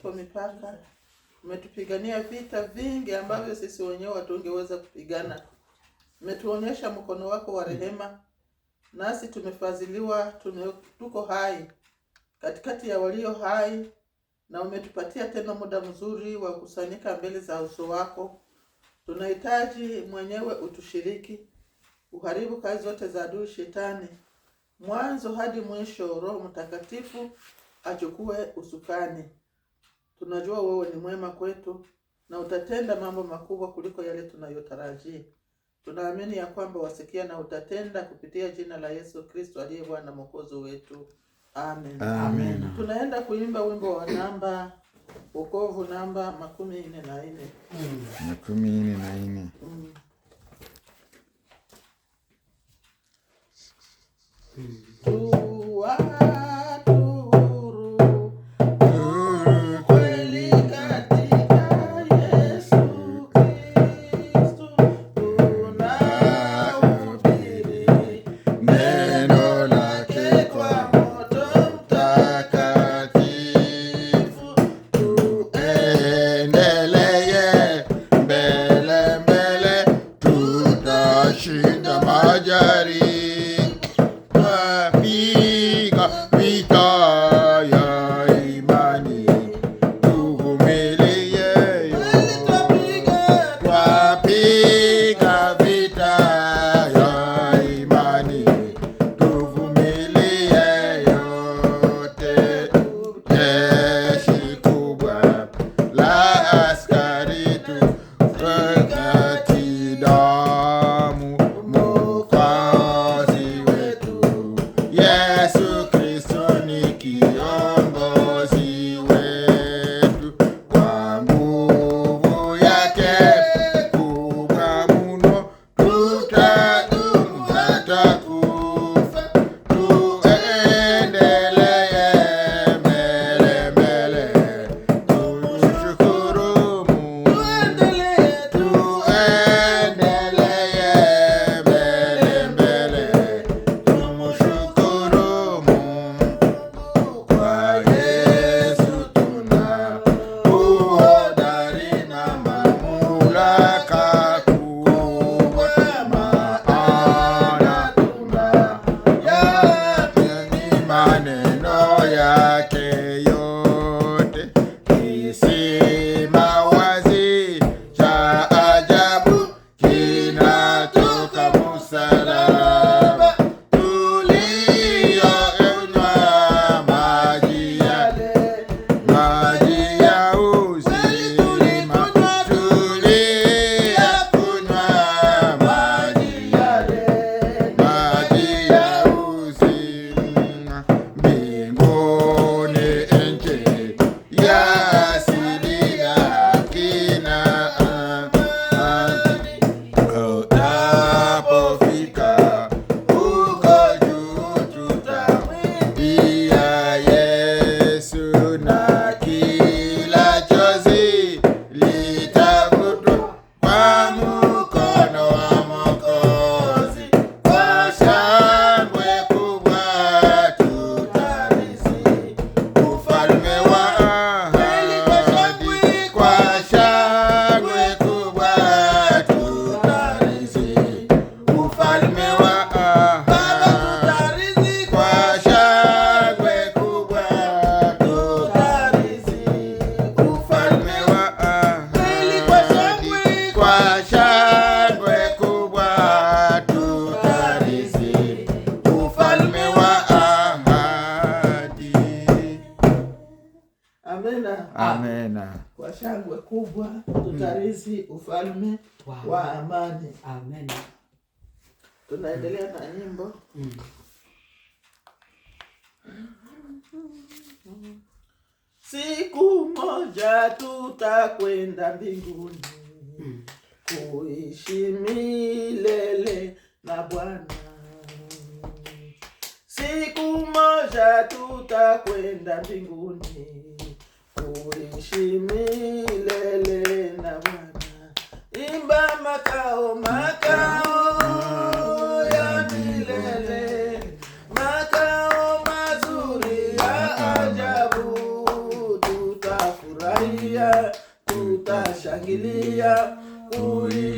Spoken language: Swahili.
pasipo mipaka. Umetupigania vita vingi ambavyo sisi wenyewe hatungeweza kupigana. Umetuonyesha mkono wako wa rehema, nasi tumefadhiliwa, tuko hai katikati ya walio hai, na umetupatia tena muda mzuri wa kusanyika mbele za uso wako. Tunahitaji mwenyewe utushiriki, uharibu kazi zote za adui shetani, mwanzo hadi mwisho. Roho Mtakatifu achukue usukani. Tunajua wewe ni mwema kwetu na utatenda mambo makubwa kuliko yale tunayotarajia. Tunaamini ya kwamba wasikia na utatenda kupitia jina la Yesu Kristo aliye Bwana Mwokozi wetu. Amen. Amen. Tunaenda kuimba wimbo wa namba wokovu namba 44. 44. Amena. Kwa shangwe kubwa tutarithi ufalme wa amani. Amen. Tunaendelea na nyimbo. Siku moja tutakwenda mbinguni kuishi milele na Bwana. Siku moja tutakwenda mbinguni kuishi milele na Bwana. Imba makao, makao ya milele, makao mazuri ya ajabu, tutafurahi tutafurahia, tutashangilia kuishi